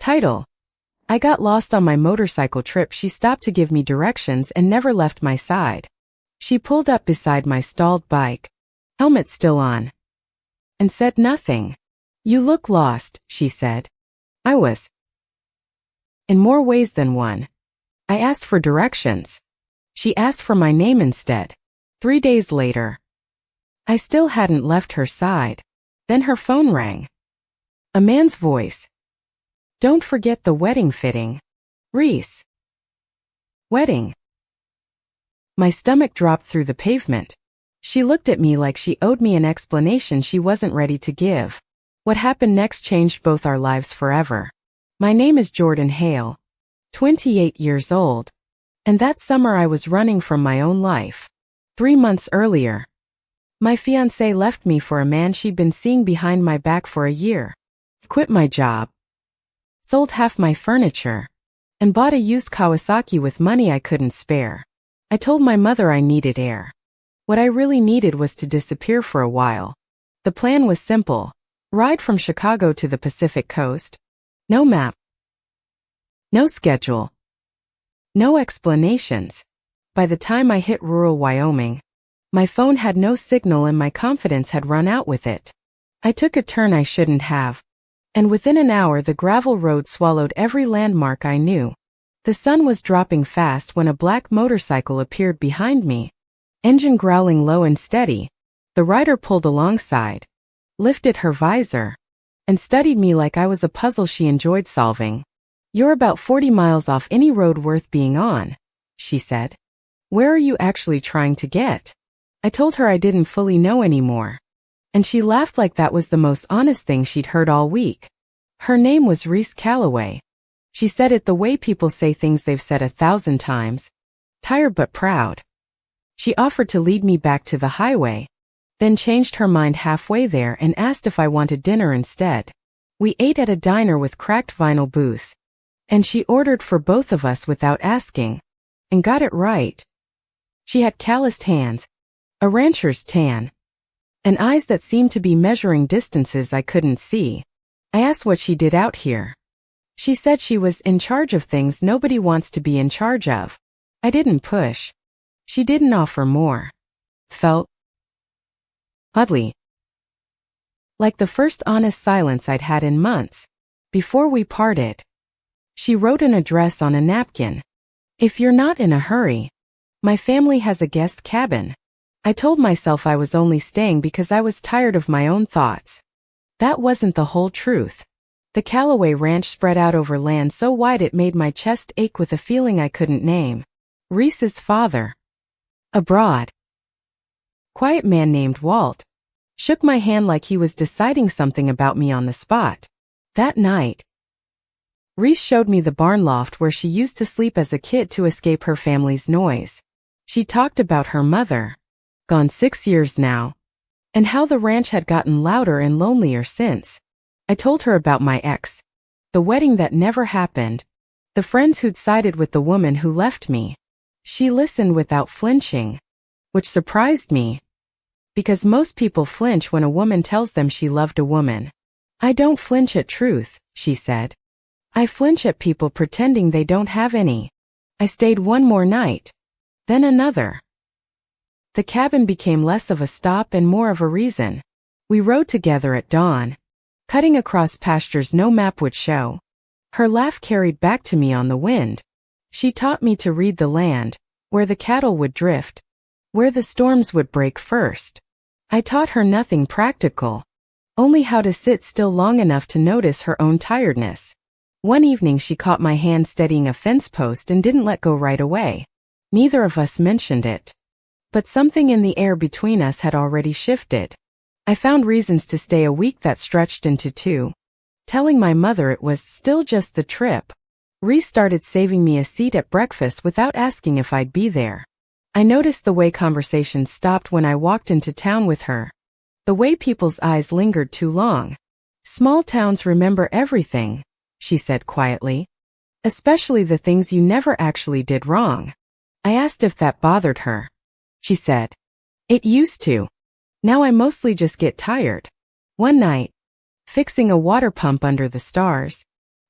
Title: I got lost on my motorcycle trip. She stopped to give me directions and never left my side. She pulled up beside my stalled bike, helmet still on, and said nothing. You look lost, she said. I was. In more ways than one. I asked for directions. She asked for my name instead. 3 days later. I still hadn't left her side. Then her phone rang. A man's voice. Don't forget the wedding fitting. Reese. Wedding. My stomach dropped through the pavement. She looked at me like she owed me an explanation she wasn't ready to give. What happened next changed both our lives forever. My name is Jordan Hale, 28 years old, and that summer I was running from my own life. 3 months earlier, my fiancé left me for a man she'd been seeing behind my back for a year. Quit my job, sold half my furniture, and bought a used Kawasaki with money I couldn't spare. I told my mother I needed air. What I really needed was to disappear for a while. The plan was simple. Ride from Chicago to the Pacific Coast. No map. No schedule. No explanations. By the time I hit rural Wyoming, my phone had no signal and my confidence had run out with it. I took a turn I shouldn't have. And within an hour the gravel road swallowed every landmark I knew. The sun was dropping fast when a black motorcycle appeared behind me. Engine growling low and steady. The rider pulled alongside, lifted her visor, and studied me like I was a puzzle she enjoyed solving. You're about 40 miles off any road worth being on, she said. Where are you actually trying to get? I told her I didn't fully know anymore. And she laughed like that was the most honest thing she'd heard all week. Her name was Reese Calloway. She said it the way people say things they've said 1,000 times. Tired but proud. She offered to lead me back to the highway, then changed her mind halfway there and asked if I wanted dinner instead. We ate at a diner with cracked vinyl booths, and she ordered for both of us without asking, and got it right. She had calloused hands, a rancher's tan, and eyes that seemed to be measuring distances I couldn't see. I asked what she did out here. She said she was in charge of things nobody wants to be in charge of. I didn't push. She didn't offer more. Felt oddly like the first honest silence I'd had in months. Before we parted, she wrote an address on a napkin. If you're not in a hurry, my family has a guest cabin. I told myself I was only staying because I was tired of my own thoughts. That wasn't the whole truth. The Calloway Ranch spread out over land so wide it made my chest ache with a feeling I couldn't name. Reese's father, a broad, quiet man named Walt, shook my hand like he was deciding something about me on the spot. That night, Reese showed me the barn loft where she used to sleep as a kid to escape her family's noise. She talked about her mother, gone 6 years now, and how the ranch had gotten louder and lonelier since. I told her about my ex, the wedding that never happened, the friends who'd sided with the woman who left me. She listened without flinching, which surprised me, because most people flinch when a woman tells them she loved a woman. I don't flinch at truth, she said. I flinch at people pretending they don't have any. I stayed one more night, then another. The cabin became less of a stop and more of a reason. We rode together at dawn, cutting across pastures no map would show. Her laugh carried back to me on the wind. She taught me to read the land, where the cattle would drift, where the storms would break first. I taught her nothing practical, only how to sit still long enough to notice her own tiredness. One evening she caught my hand steadying a fence post and didn't let go right away. Neither of us mentioned it, but something in the air between us had already shifted. I found reasons to stay a week that stretched into 2. Telling my mother it was still just the trip. Reese started saving me a seat at breakfast without asking if I'd be there. I noticed the way conversations stopped when I walked into town with her. The way people's eyes lingered too long. Small towns remember everything, she said quietly. Especially the things you never actually did wrong. I asked if that bothered her. She said, it used to. Now I mostly just get tired. One night, fixing a water pump under the stars,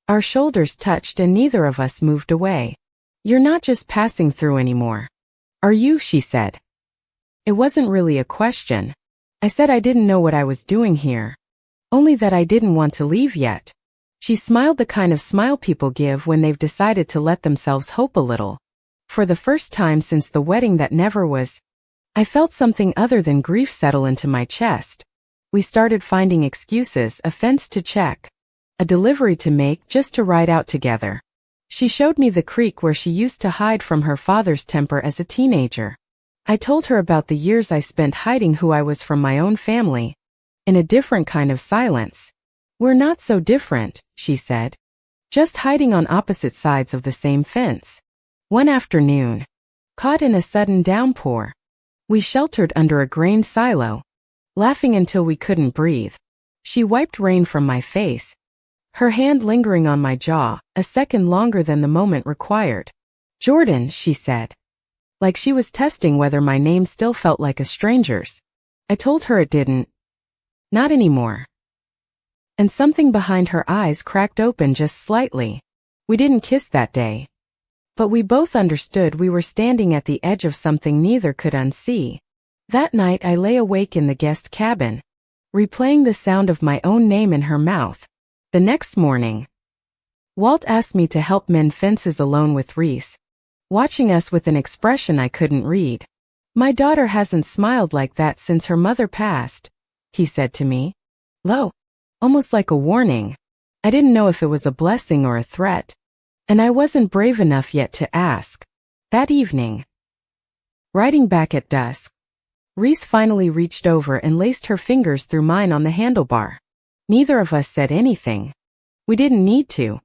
Our shoulders touched and neither of us moved away. "You're not just passing through anymore, are you?" she said. It wasn't really a question. I said I didn't know what I was doing here. Only that I didn't want to leave yet. She smiled, the kind of smile people give when they've decided to let themselves hope a little. For the first time since the wedding that never was, I felt something other than grief settle into my chest. We started finding excuses, a fence to check, a delivery to make, just to ride out together. She showed me the creek where she used to hide from her father's temper as a teenager. I told her about the years I spent hiding who I was from my own family, in a different kind of silence. "We're not so different," she said. "Just hiding on opposite sides of the same fence." One afternoon, caught in a sudden downpour, we sheltered under a grain silo, laughing until we couldn't breathe. She wiped rain from my face, her hand lingering on my jaw, a second longer than the moment required. "Jordan," she said, like she was testing whether my name still felt like a stranger's. I told her it didn't. Not anymore. And something behind her eyes cracked open just slightly. We didn't kiss that day, but we both understood we were standing at the edge of something neither could unsee. That night I lay awake in the guest cabin, replaying the sound of my own name in her mouth. The next morning, Walt asked me to help mend fences alone with Reese, watching us with an expression I couldn't read. "My daughter hasn't smiled like that since her mother passed," he said to me. Low, almost like a warning. I didn't know if it was a blessing or a threat, and I wasn't brave enough yet to ask. That evening, riding back at dusk, Reese finally reached over and laced her fingers through mine on the handlebar. Neither of us said anything. We didn't need to.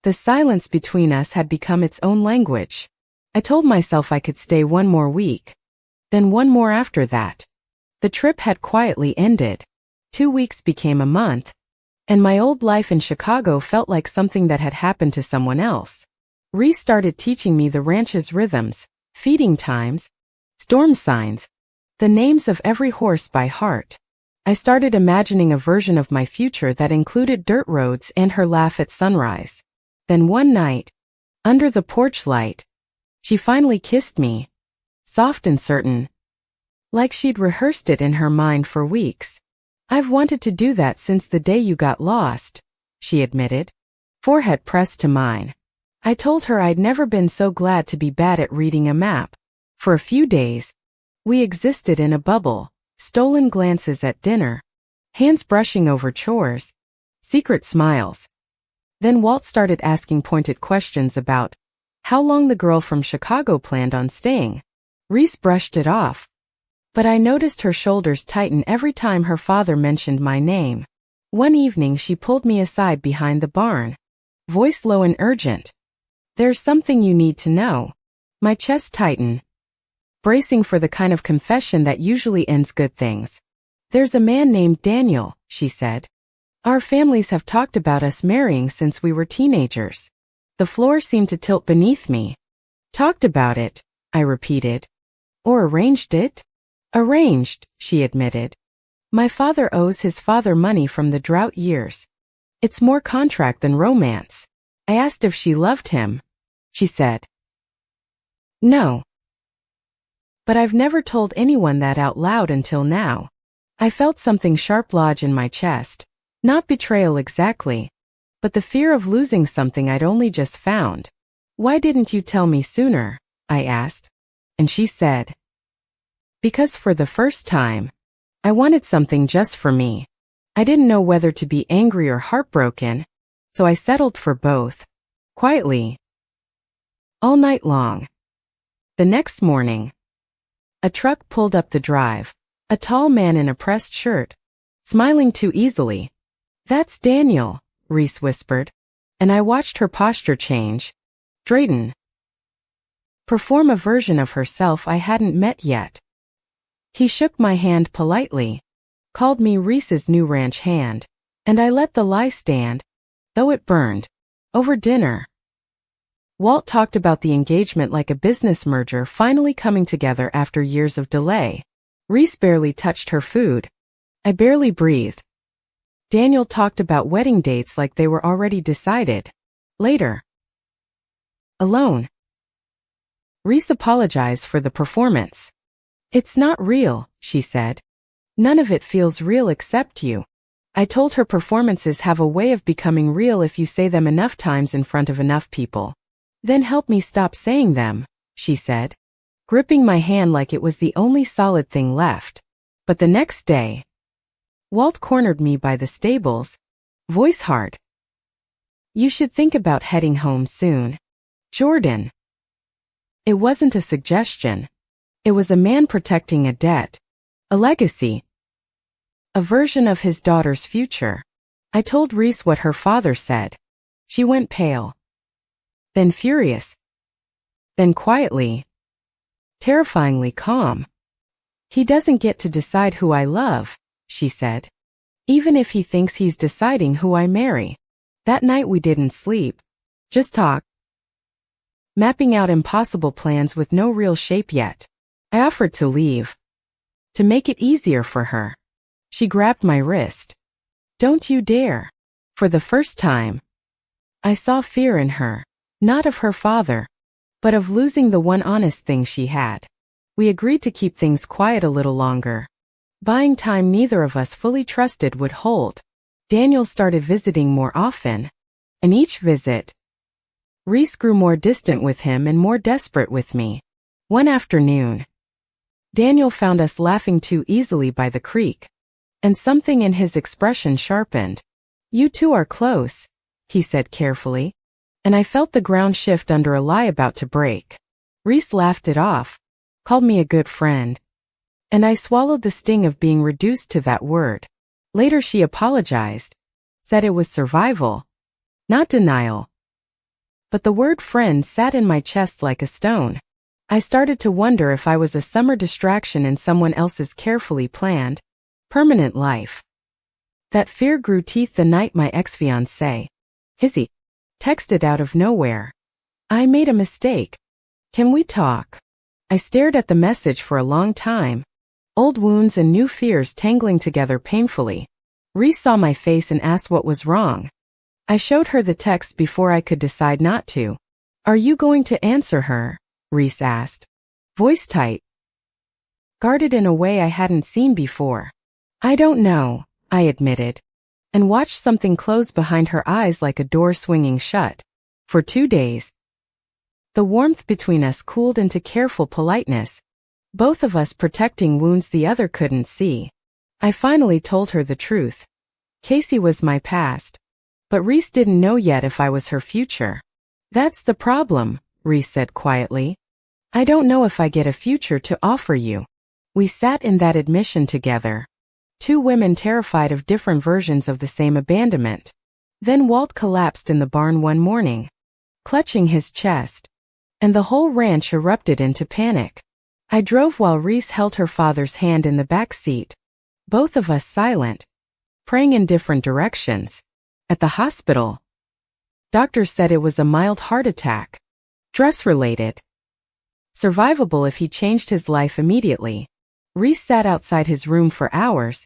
The silence between us had become its own language. I told myself I could stay one more week, then one more after that. The trip had quietly ended. 2 weeks became a month, and my old life in Chicago felt like something that had happened to someone else. Reese started teaching me the ranch's rhythms, feeding times, storm signs, the names of every horse by heart. I started imagining a version of my future that included dirt roads and her laugh at sunrise. Then one night, under the porch light, she finally kissed me, soft and certain, like she'd rehearsed it in her mind for weeks. "I've wanted to do that since the day you got lost," she admitted, forehead pressed to mine. I told her I'd never been so glad to be bad at reading a map. For a few days, we existed in a bubble, stolen glances at dinner, hands brushing over chores, secret smiles. Then Walt started asking pointed questions about how long the girl from Chicago planned on staying. Reese brushed it off, but I noticed her shoulders tighten every time her father mentioned my name. One evening she pulled me aside behind the barn, voice low and urgent. "There's something you need to know." My chest tightened, bracing for the kind of confession that usually ends good things. "There's a man named Daniel," she said. "Our families have talked about us marrying since we were teenagers." The floor seemed to tilt beneath me. "Talked about it," I repeated. "Or arranged it?" "Arranged," she admitted. "My father owes his father money from the drought years. It's more contract than romance." I asked if she loved him. She said, "No. But I've never told anyone that out loud until now." I felt something sharp lodge in my chest. Not betrayal exactly, but the fear of losing something I'd only just found. "Why didn't you tell me sooner?" I asked. And she said, "Because for the first time, I wanted something just for me. I didn't know whether to be angry or heartbroken, so I settled for both, quietly, all night long." The next morning, a truck pulled up the drive, a tall man in a pressed shirt, smiling too easily. "That's Daniel," Reese whispered, and I watched her posture change. Drayton. Perform a version of herself I hadn't met yet. He shook my hand politely, called me Reese's new ranch hand, and I let the lie stand, though it burned. Over dinner, Walt talked about the engagement like a business merger finally coming together after years of delay. Reese barely touched her food. I barely breathed. Daniel talked about wedding dates like they were already decided. Later. Alone. Reese apologized for the performance. It's not real, she said. None of it feels real except you. I told her performances have a way of becoming real if you say them enough times in front of enough people. Then help me stop saying them, she said, gripping my hand like it was the only solid thing left. But the next day, Walt cornered me by the stables, voice hard. You should think about heading home soon. Jordan. It wasn't a suggestion. It was a man protecting a debt, a legacy, a version of his daughter's future. I told Reese what her father said. She went pale. Then furious. Then quietly. Terrifyingly calm. He doesn't get to decide who I love, she said. Even if he thinks he's deciding who I marry. That night we didn't sleep. Just talk. Mapping out impossible plans with no real shape yet. I offered to leave. To make it easier for her. She grabbed my wrist. Don't you dare. For the first time, I saw fear in her, not of her father, but of losing the one honest thing she had. We agreed to keep things quiet a little longer, buying time neither of us fully trusted would hold. Daniel started visiting more often, and each visit, Reese grew more distant with him and more desperate with me. One afternoon, Daniel found us laughing too easily by the creek. And something in his expression sharpened. You two are close, he said carefully. And I felt the ground shift under a lie about to break. Reese laughed it off, called me a good friend. And I swallowed the sting of being reduced to that word. Later she apologized, said it was survival, not denial. But the word friend sat in my chest like a stone. I started to wonder if I was a summer distraction in someone else's carefully planned, permanent life. That fear grew teeth the night my ex-fiancé, Hizzy, texted out of nowhere. I made a mistake. Can we talk? I stared at the message for a long time. Old wounds and new fears tangling together painfully. Reese saw my face and asked what was wrong. I showed her the text before I could decide not to. Are you going to answer her? Reese asked. Voice tight. Guarded in a way I hadn't seen before. I don't know, I admitted, and watched something close behind her eyes like a door swinging shut. For 2 days, the warmth between us cooled into careful politeness, both of us protecting wounds the other couldn't see. I finally told her the truth. Casey was my past, but Reese didn't know yet if I was her future. That's the problem, Reese said quietly. I don't know if I get a future to offer you. We sat in that admission together. Two women terrified of different versions of the same abandonment. Then Walt collapsed in the barn one morning, clutching his chest, and the whole ranch erupted into panic. I drove while Reese held her father's hand in the back seat, both of us silent, praying in different directions. At the hospital, doctors said it was a mild heart attack, stress-related, survivable if he changed his life immediately. Reese sat outside his room for hours,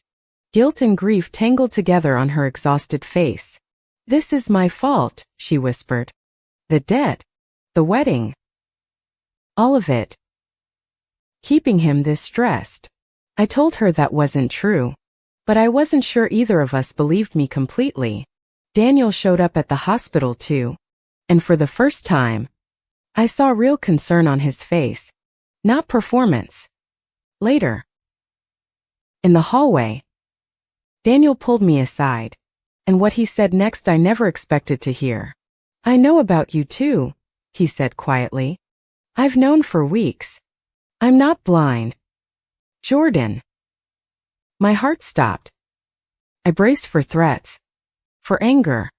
guilt and grief tangled together on her exhausted face. This is my fault, she whispered. The debt, the wedding, all of it. Keeping him this stressed. I told her that wasn't true, but I wasn't sure either of us believed me completely. Daniel showed up at the hospital too, and for the first time, I saw real concern on his face, not performance. Later, in the hallway, Daniel pulled me aside, and what he said next I never expected to hear. I know about you too, he said quietly. I've known for weeks. I'm not blind. Jordan. My heart stopped. I braced for threats, for anger,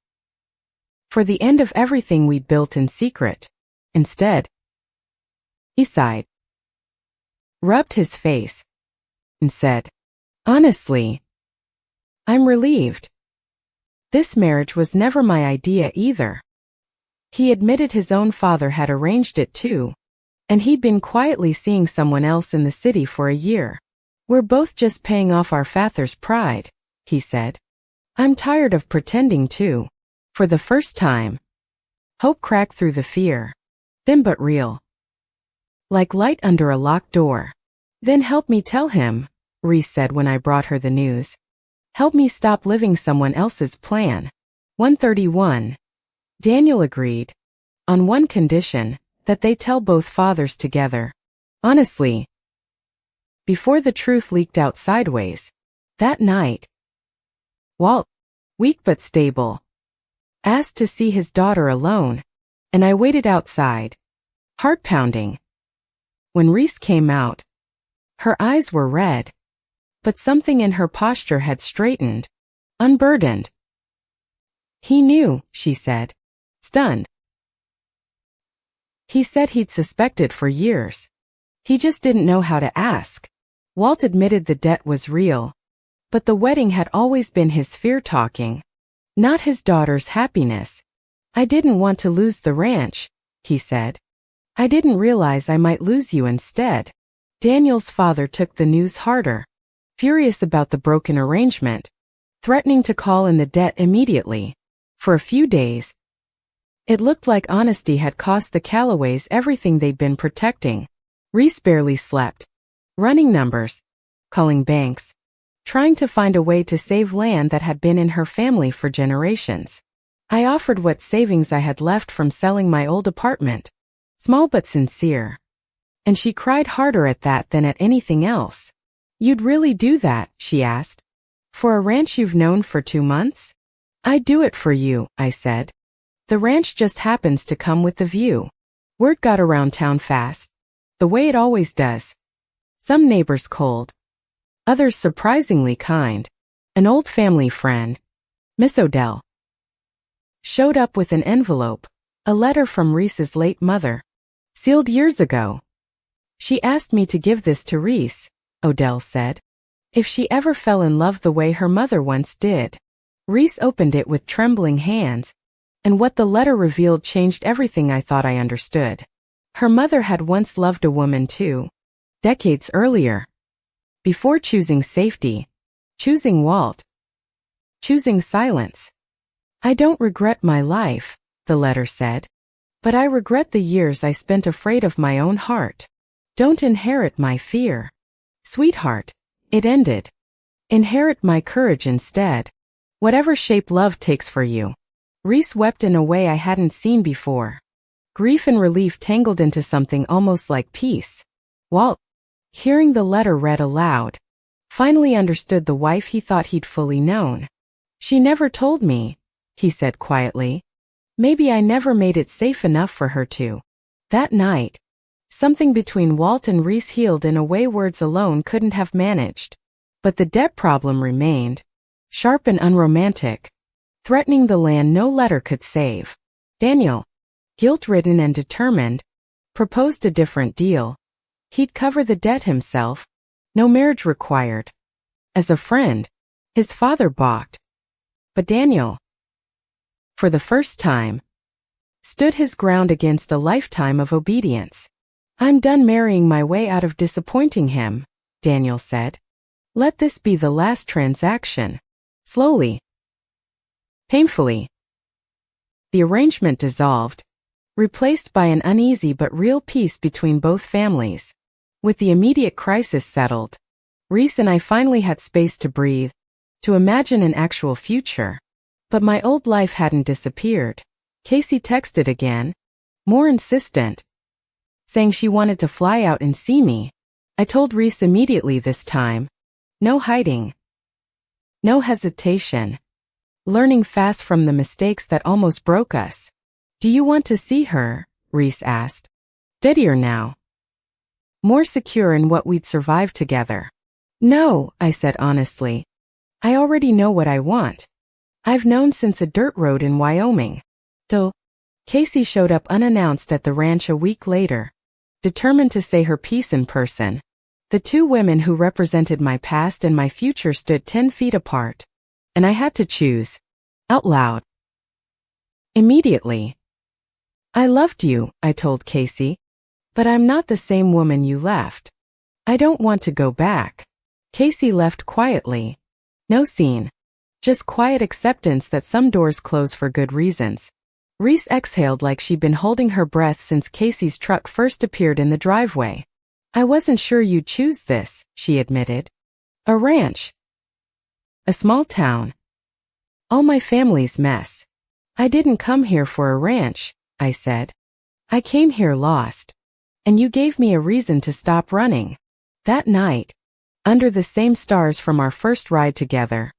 for the end of everything we built in secret. Instead, he sighed, rubbed his face, and said, honestly, I'm relieved. This marriage was never my idea either. He admitted his own father had arranged it too, and he'd been quietly seeing someone else in the city for a year. We're both just paying off our father's pride, he said. I'm tired of pretending too. For the first time, hope cracked through the fear. Thin but real. Like light under a locked door. Then help me tell him, Reese said when I brought her the news. Help me stop living someone else's plan. 131. Daniel agreed. On one condition, that they tell both fathers together. Honestly. Before the truth leaked out sideways. That night, Walt, weak but stable, asked to see his daughter alone, and I waited outside, heart pounding. When Reese came out, her eyes were red, but something in her posture had straightened, unburdened. He knew, she said, stunned. He said he'd suspected for years. He just didn't know how to ask. Walt admitted the debt was real, but the wedding had always been his fear talking, not his daughter's happiness. I didn't want to lose the ranch, he said. I didn't realize I might lose you instead. Daniel's father took the news harder, furious about the broken arrangement, threatening to call in the debt immediately. For a few days, it looked like honesty had cost the Callaways everything they'd been protecting. Reese barely slept, running numbers, calling banks, trying to find a way to save land that had been in her family for generations. I offered what savings I had left from selling my old apartment, small but sincere. And she cried harder at that than at anything else. You'd really do that, she asked. For a ranch you've known for 2 months? I'd do it for you, I said. The ranch just happens to come with the view. Word got around town fast, the way it always does. Some neighbors cold, others surprisingly kind. An old family friend, Miss Odell, showed up with an envelope, a letter from Reese's late mother, sealed years ago. She asked me to give this to Reese, Odell said, if she ever fell in love the way her mother once did. Reese opened it with trembling hands, and what the letter revealed changed everything I thought I understood. Her mother had once loved a woman too, decades earlier. Before choosing safety, choosing Walt, choosing silence. I don't regret my life, the letter said, but I regret the years I spent afraid of my own heart. Don't inherit my fear. Sweetheart, it ended. Inherit my courage instead. Whatever shape love takes for you. Reese wept in a way I hadn't seen before. Grief and relief tangled into something almost like peace. Walt, hearing the letter read aloud, finally understood the wife he thought he'd fully known. She never told me, he said quietly. Maybe I never made it safe enough for her to. That night, something between Walt and Reese healed in a way words alone couldn't have managed. But the debt problem remained, sharp and unromantic, threatening the land no letter could save. Daniel, guilt-ridden and determined, proposed a different deal. He'd cover the debt himself, no marriage required. As a friend, his father balked. But Daniel, for the first time, stood his ground against a lifetime of obedience. I'm done marrying my way out of disappointing him, Daniel said. Let this be the last transaction. Slowly, painfully, the arrangement dissolved, replaced by an uneasy but real peace between both families. With the immediate crisis settled, Reese and I finally had space to breathe, to imagine an actual future. But my old life hadn't disappeared. Casey texted again, more insistent, saying she wanted to fly out and see me. I told Reese immediately this time. No hiding. No hesitation. Learning fast from the mistakes that almost broke us. Do you want to see her? Reese asked. Steadier now. More secure in what we'd survived together. No, I said honestly. I already know what I want. I've known since a dirt road in Wyoming. Till Casey showed up unannounced at the ranch a week later, determined to say her piece in person. The two women who represented my past and my future stood 10 feet apart, and I had to choose, out loud. Immediately. I loved you, I told Casey, but I'm not the same woman you left. I don't want to go back. Casey left quietly. No scene. Just quiet acceptance that some doors close for good reasons. Reese exhaled like she'd been holding her breath since Casey's truck first appeared in the driveway. I wasn't sure you'd choose this, she admitted. A ranch. A small town. All my family's mess. I didn't come here for a ranch, I said. I came here lost. And you gave me a reason to stop running. That night, under the same stars from our first ride together,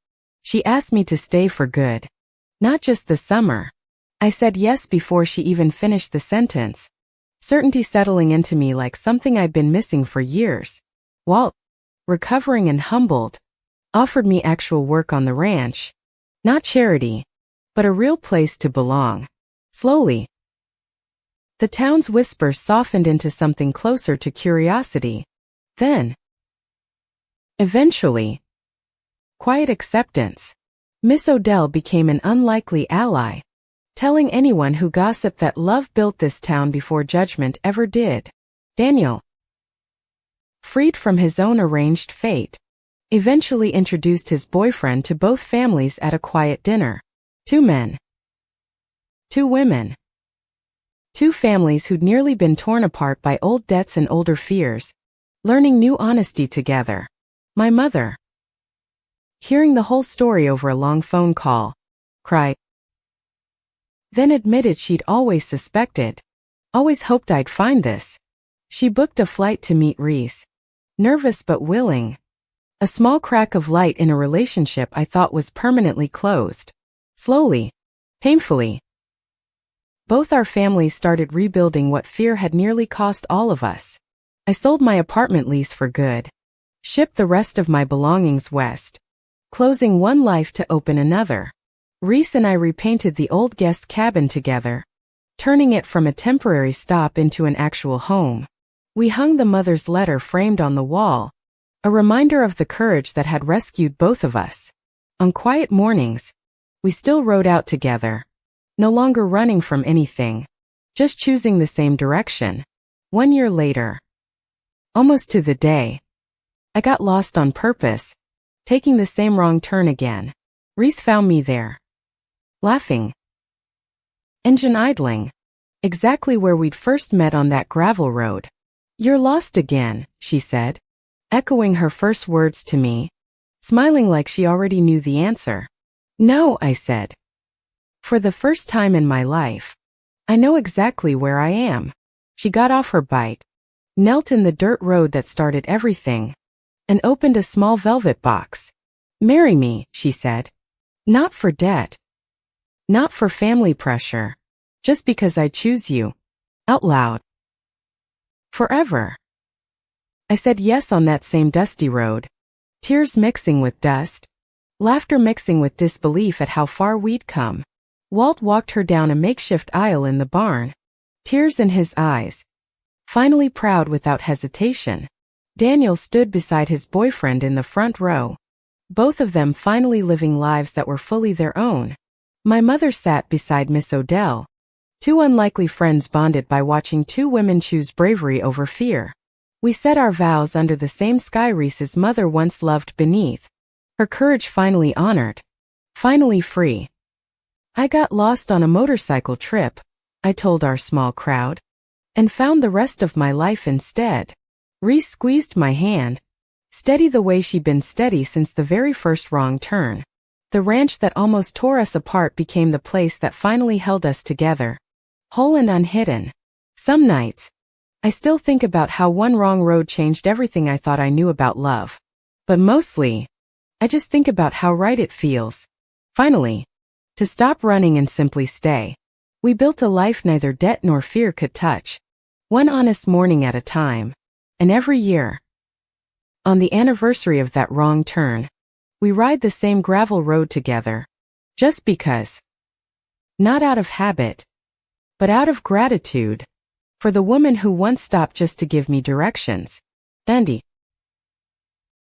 she asked me to stay for good. Not just the summer. I said yes before she even finished the sentence. Certainty settling into me like something I'd been missing for years. Walt, recovering and humbled, offered me actual work on the ranch. Not charity, but a real place to belong. Slowly, the town's whispers softened into something closer to curiosity. Then, eventually, quiet acceptance. Miss Odell became an unlikely ally, telling anyone who gossiped that love built this town before judgment ever did. Daniel, freed from his own arranged fate, eventually introduced his boyfriend to both families at a quiet dinner. 2 men. 2 women. 2 families who'd nearly been torn apart by old debts and older fears, learning new honesty together. My mother, hearing the whole story over a long phone call, cried. Then admitted she'd always suspected, always hoped I'd find this. She booked a flight to meet Reese. Nervous but willing. A small crack of light in a relationship I thought was permanently closed. Slowly, painfully, both our families started rebuilding what fear had nearly cost all of us. I sold my apartment lease for good. Shipped the rest of my belongings west, closing one life to open another. Reese and I repainted the old guest cabin together, turning it from a temporary stop into an actual home. We hung the mother's letter framed on the wall, a reminder of the courage that had rescued both of us. On quiet mornings, we still rode out together, no longer running from anything, just choosing the same direction. 1 year later, almost to the day, I got lost on purpose, taking the same wrong turn again. Reese found me there, laughing, engine idling, exactly where we'd first met on that gravel road. You're lost again, she said, echoing her first words to me, smiling like she already knew the answer. No, I said. For the first time in my life, I know exactly where I am. She got off her bike, knelt in the dirt road that started everything, and opened a small velvet box. Marry me, she said. Not for debt. Not for family pressure. Just because I choose you. Out loud. Forever. I said yes on that same dusty road. Tears mixing with dust. Laughter mixing with disbelief at how far we'd come. Walt walked her down a makeshift aisle in the barn, tears in his eyes. Finally proud without hesitation. Daniel stood beside his boyfriend in the front row, both of them finally living lives that were fully their own. My mother sat beside Miss Odell. 2 unlikely friends bonded by watching 2 women choose bravery over fear. We said our vows under the same sky Reese's mother once loved beneath, her courage finally honored, finally free. I got lost on a motorcycle trip, I told our small crowd, and found the rest of my life instead. Reese squeezed my hand, steady the way she'd been steady since the very first wrong turn. The ranch that almost tore us apart became the place that finally held us together, whole and unhidden. Some nights, I still think about how one wrong road changed everything I thought I knew about love. But mostly, I just think about how right it feels, finally, to stop running and simply stay. We built a life neither debt nor fear could touch, one honest morning at a time. And every year, on the anniversary of that wrong turn, we ride the same gravel road together. Just because. Not out of habit, but out of gratitude. For the woman who once stopped just to give me directions. Andy.